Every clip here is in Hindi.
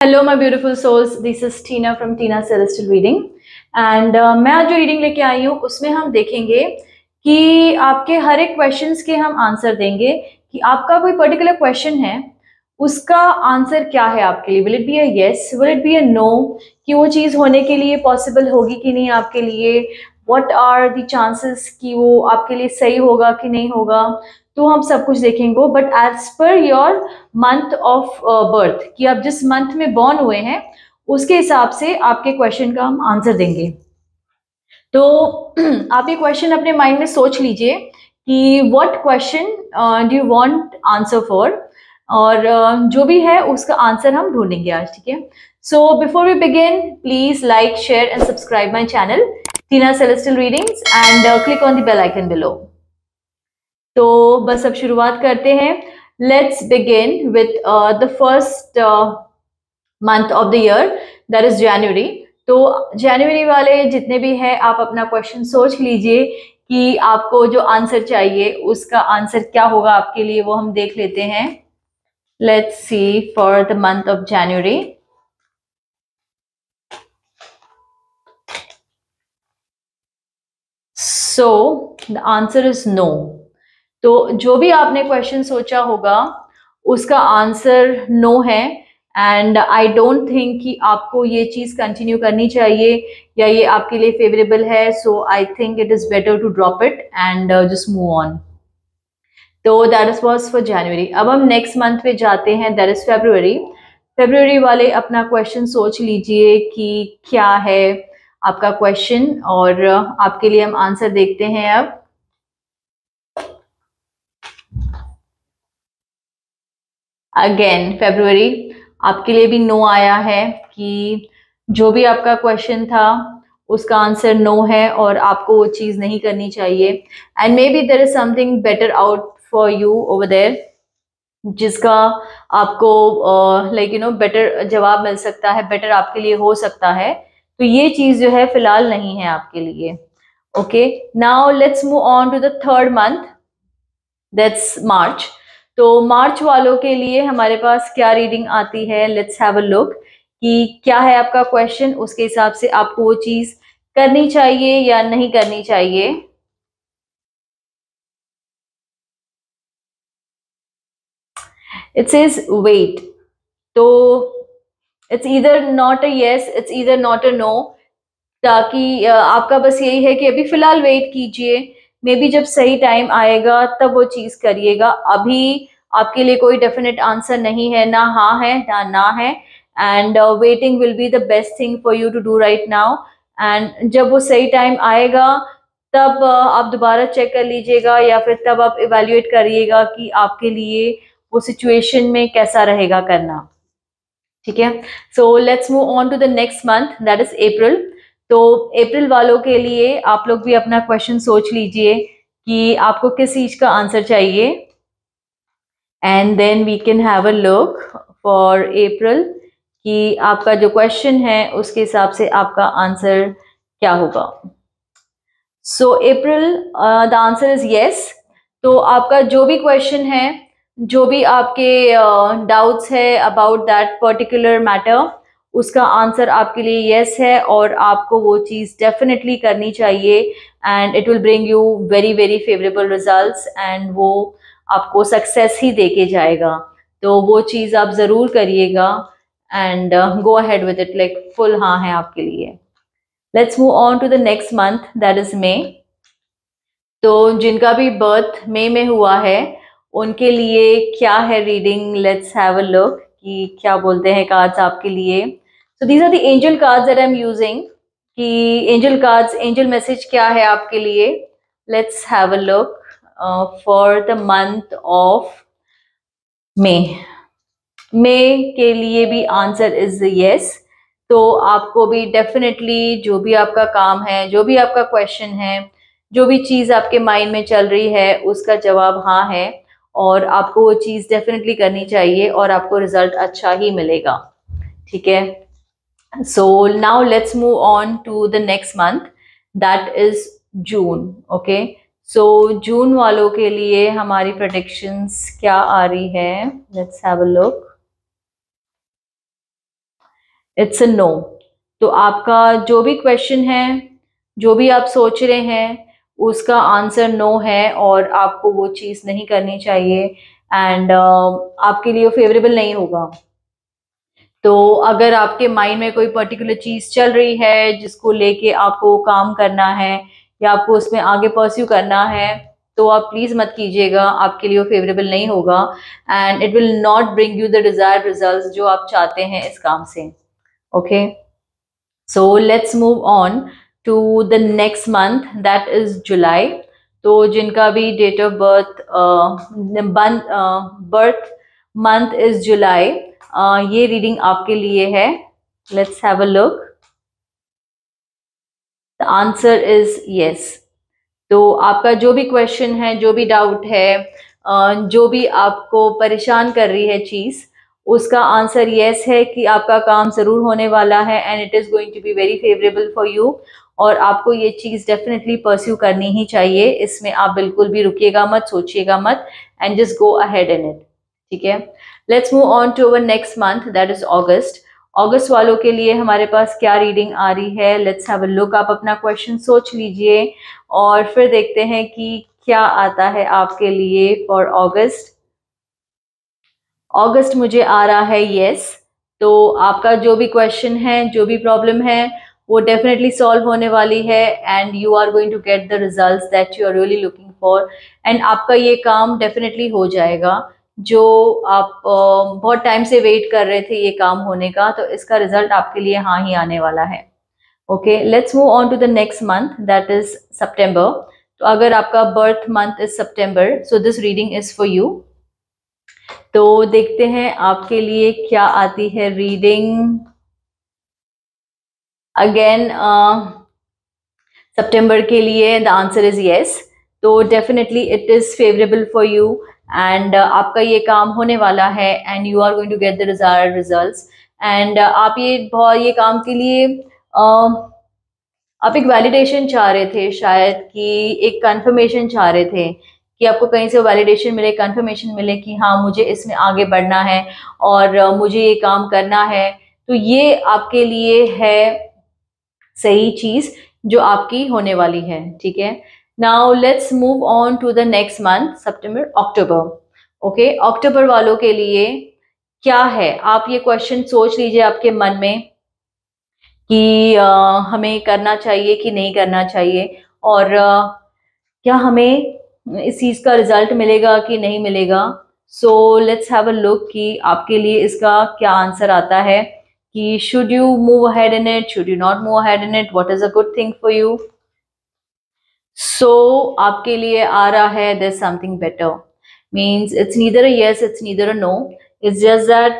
Hello my beautiful souls, this is Tina from Tina celestial reading. And मैं आज जो रीडिंग लेके आई हूँ उसमें हम देखेंगे कि आपके हर एक क्वेश्चंस के हम आंसर देंगे कि आपका कोई पर्टिकुलर क्वेश्चन है उसका आंसर क्या है आपके लिए। Will it be a yes, will it be a no, कि वो चीज़ होने के लिए पॉसिबल होगी कि नहीं आपके लिए, व्हाट आर द चांसेस कि वो आपके लिए सही होगा कि नहीं होगा। तो हम सब कुछ देखेंगे, but as per your month of birth, कि आप जिस मंथ में बॉर्न हुए हैं उसके हिसाब से आपके क्वेश्चन का हम आंसर देंगे। तो आप ये क्वेश्चन अपने माइंड में सोच लीजिए कि what question do you want answer for, और जो भी है उसका आंसर हम ढूंढेंगे आज, ठीक है। So before we begin, please like, share and subscribe my channel Tina celestial readings and click on the bell icon below. तो बस अब शुरुआत करते हैं। Let's begin with the first month of the year, that is January. तो जनवरी वाले जितने भी हैं, आप अपना क्वेश्चन सोच लीजिए कि आपको जो आंसर चाहिए उसका आंसर क्या होगा आपके लिए, वो हम देख लेते हैं। Let's see for the month of January. So the answer is no. तो जो भी आपने क्वेश्चन सोचा होगा उसका आंसर नो है, एंड आई डोंट थिंक कि आपको ये चीज़ कंटिन्यू करनी चाहिए या ये आपके लिए फेवरेबल है। So I think it is better to drop it and just move on. तो that is was for January. अब हम नेक्स्ट मंथ पे जाते हैं, दैट इज फेब्रुअरी। फेब्रुअरी वाले अपना क्वेश्चन सोच लीजिए कि क्या है आपका क्वेश्चन, और आपके लिए हम आंसर देखते हैं अब। अगेन फेब्रुअरी, आपके लिए भी नो आया है कि जो भी आपका क्वेश्चन था उसका आंसर नो है और आपको वो चीज़ नहीं करनी चाहिए। And maybe there is something better out for you over there, जिसका आपको लाइक यू नो बेटर जवाब मिल सकता है, बेटर आपके लिए हो सकता है। तो ये चीज़ जो है फिलहाल नहीं है आपके लिए। Okay, now let's move on to the third month, that's March. तो मार्च वालों के लिए हमारे पास क्या रीडिंग आती है, लेट्स हैव अ लुक कि क्या है आपका क्वेश्चन, उसके हिसाब से आपको वो चीज करनी चाहिए या नहीं करनी चाहिए। It says wait. तो it's either not a yes, it's either not a no, ताकि आपका बस यही है कि अभी फिलहाल वेट कीजिए, मे बी जब सही टाइम आएगा तब वो चीज करिएगा। अभी आपके लिए कोई डेफिनेट आंसर नहीं है, ना हाँ है ना ना है। And waiting will be the best thing for you to do right now. And जब वो सही टाइम आएगा तब आप दोबारा चेक कर लीजिएगा, या फिर तब आप इवेल्युएट करिएगा कि आपके लिए वो सिचुएशन में कैसा रहेगा करना, ठीक है। So let's move on to the next month, that is April. तो अप्रैल वालों के लिए आप लोग भी अपना क्वेश्चन सोच लीजिए कि आपको किस चीज का आंसर चाहिए, and then we can have a look for April कि आपका जो क्वेश्चन है उसके हिसाब से आपका आंसर क्या होगा। सो अप्रैल, द आंसर इज यस। तो आपका जो भी क्वेश्चन है, जो भी आपके डाउट्स है अबाउट दैट पर्टिकुलर मैटर, उसका आंसर आपके लिए यस है, और आपको वो चीज़ डेफिनेटली करनी चाहिए, and it will bring you very very favourable results, and वो आपको सक्सेस ही देके जाएगा। तो वो चीज़ आप ज़रूर करिएगा, and go ahead with it, like full हाँ है आपके लिए। Let's move on to the next month, that is May. तो जिनका भी बर्थ मई में हुआ है उनके लिए क्या है reading, let's have a look कि क्या बोलते हैं कार्ड्स आपके लिए। So these are the angel cards that I am using, कि एंजल कार्ड्स, एंजल मैसेज क्या है आपके लिए। Let's have a look for the month of May. May के लिए भी आंसर इज यस। तो आपको भी डेफिनेटली जो भी आपका काम है, जो भी आपका क्वेश्चन है, जो भी चीज़ आपके माइंड में चल रही है उसका जवाब हाँ है, और आपको वो चीज़ डेफिनेटली करनी चाहिए और आपको रिजल्ट अच्छा ही मिलेगा, ठीक है। So now let's move on to the next month, that is June. Okay, so June वालों के लिए हमारी प्रेडिक्शंस क्या आ रही है, let's have a look. It's a no. तो आपका जो भी क्वेश्चन है, जो भी आप सोच रहे हैं, उसका आंसर नो है और आपको वो चीज़ नहीं करनी चाहिए एंड आपके लिए फेवरेबल नहीं होगा। तो अगर आपके माइंड में कोई पर्टिकुलर चीज़ चल रही है जिसको लेके आपको काम करना है या आपको उसमें आगे परस्यू करना है, तो आप प्लीज़ मत कीजिएगा, आपके लिए वो फेवरेबल नहीं होगा and it will not bring you the desired results जो आप चाहते हैं इस काम से। Okay, so let's move on to the next month, that is July. तो जिनका भी date of birth birth month is July, ये रीडिंग आपके लिए है। Let's have a look. The answer is yes. तो आपका जो भी क्वेश्चन है, जो भी डाउट है, जो भी आपको परेशान कर रही है चीज़, उसका आंसर यस है कि आपका काम ज़रूर होने वाला है and it is going to be very favourable for you. और आपको ये चीज़ डेफिनेटली परस्यू करनी ही चाहिए, इसमें आप बिल्कुल भी रुकिएगा मत, सोचिएगा मत and just go ahead in it. ठीक है, let's move on to our next month, that is August. अगस्त वालों के लिए हमारे पास क्या रीडिंग आ रही है, लेट्स हैव अ लुक। आप अपना क्वेश्चन सोच लीजिए और फिर देखते हैं कि क्या आता है आपके लिए फॉर अगस्त। अगस्त मुझे आ रहा है यस। तो आपका जो भी क्वेश्चन है, जो भी प्रॉब्लम है, वो डेफिनेटली सॉल्व होने वाली है and you are going to get the results that you are really looking for and आपका ये काम डेफिनेटली हो जाएगा जो आप बहुत टाइम से वेट कर रहे थे ये काम होने का। तो इसका रिजल्ट आपके लिए हाँ ही आने वाला है। Okay, let's move on to the next month, that is September. तो अगर आपका birth month is September, so this reading is for you. तो देखते हैं आपके लिए क्या आती है रीडिंग। अगेन सितंबर के लिए द आंसर इज यस। तो definitely it is favourable for you and आपका ये काम होने वाला है and you are going to get the desired results and आप ये काम के लिए आप एक वैलिडेशन चाह रहे थे शायद, कि एक कंफर्मेशन चाह रहे थे कि आपको कहीं से वैलिडेशन मिले, कंफर्मेशन मिले कि हाँ मुझे इसमें आगे बढ़ना है और मुझे ये काम करना है। तो ये आपके लिए है सही चीज जो आपकी होने वाली है। ठीक है, now let's move on to the next month, September, October. Okay, अक्टूबर वालों के लिए क्या है, आप ये क्वेश्चन सोच लीजिए आपके मन में कि हमें करना चाहिए कि नहीं करना चाहिए और क्या हमें इस चीज़ का रिजल्ट मिलेगा कि नहीं मिलेगा। So let's have a look कि आपके लिए इसका क्या आंसर आता है कि should you move ahead in it, should you not move ahead in it, what is a good thing for you. So आपके लिए आ रहा है there is something better, means it's neither a yes, it's neither a no, it's just that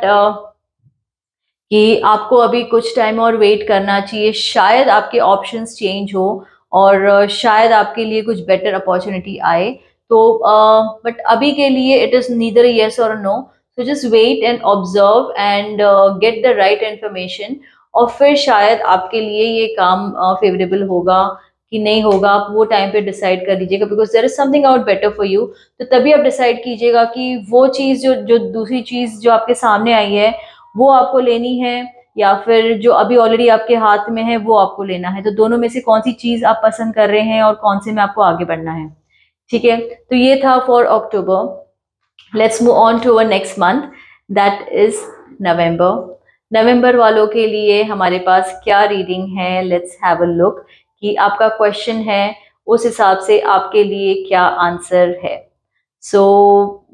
कि आपको अभी कुछ टाइम और वेट करना चाहिए। शायद आपके ऑप्शंस चेंज हो और शायद आपके लिए कुछ बेटर अपॉर्चुनिटी आए। तो बट अभी के लिए इट इज नीदर यस और no. So just wait and observe and get the right information और फिर शायद आपके लिए ये काम फेवरेबल होगा कि नहीं होगा, आप वो टाइम पे डिसाइड कर लीजिएगा, because there is something out better for you. तो तभी आप डिसाइड कीजिएगा कि वो चीज़ जो जो दूसरी चीज़ जो आपके सामने आई है वो आपको लेनी है या फिर जो अभी ऑलरेडी आपके हाथ में है वो आपको लेना है। तो दोनों में से कौन सी चीज आप पसंद कर रहे हैं और कौन से में आपको आगे बढ़ना है। ठीक है, तो ये था for October. Let's move on to our next month, that is November. नवंबर वालों के लिए हमारे पास क्या रीडिंग है, लेट्स हैव अ लुक कि आपका क्वेश्चन है उस हिसाब से आपके लिए क्या आंसर है। So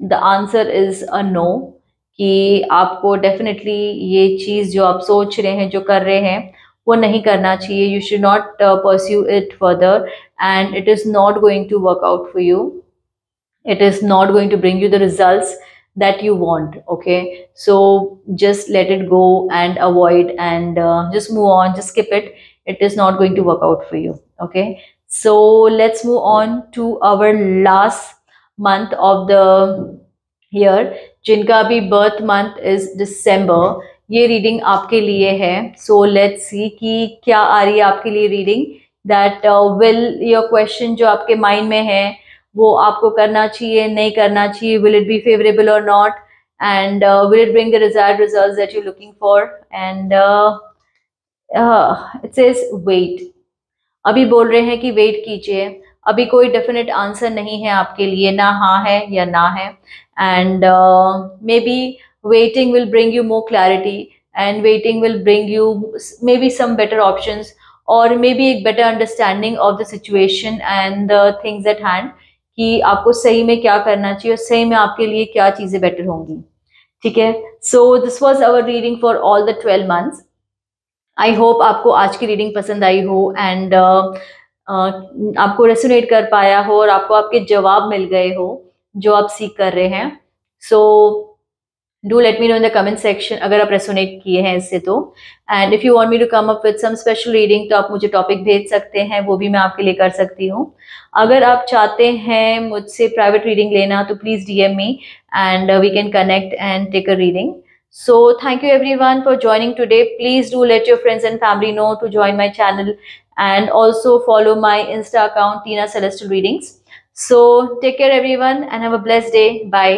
the answer is a no, कि आपको डेफिनेटली ये चीज़ जो आप सोच रहे हैं, जो कर रहे हैं, वो नहीं करना चाहिए। You should not pursue it further and it is not going to work out for you, it is not going to bring you the results that you want. Okay, so just let it go and avoid and just move on, just skip it. It is not going to work out for you. Okay, so let's move on to our last month of the year, जिनका भी बर्थ मंथ इज दिसंबर। ये रीडिंग आपके लिए है। सो लेट्स सी कि क्या आ रही है आपके लिए reading, that will your question जो आपके माइंड में है वो आपको करना चाहिए, नहीं करना चाहिए, विल इट बी फेवरेबल और not, and will it bring the desired results that you looking for. And it says wait. अभी बोल रहे हैं कि वेट कीजिए, अभी कोई डेफिनेट आंसर नहीं है आपके लिए, ना हाँ है या ना है। And maybe waiting will bring you more clarity, and waiting will bring you maybe some better options, और मे बी एक better understanding of the situation and the things at hand, कि आपको सही में क्या करना चाहिए और सही में आपके लिए क्या चीजें बेटर होंगी। ठीक है, so this was our reading for all the 12 months. I hope आपको आज की रीडिंग पसंद आई हो, एंड आपको रेसोनेट कर पाया हो, और आपको आपके जवाब मिल गए हो जो आप सीख कर रहे हैं। So do let me know in the comment section अगर आप रेसोनेट किए हैं इससे तो। And if you want me to come up with some special reading तो आप मुझे टॉपिक भेज सकते हैं, वो भी मैं आपके लिए कर सकती हूँ। अगर आप चाहते हैं मुझसे प्राइवेट रीडिंग लेना तो please DM me, and we can connect and take a reading. So thank you everyone for joining today. Please do let your friends and family know to join my channel, and also follow my Insta account Tina Celestial Readings. So take care everyone and have a blessed day. Bye.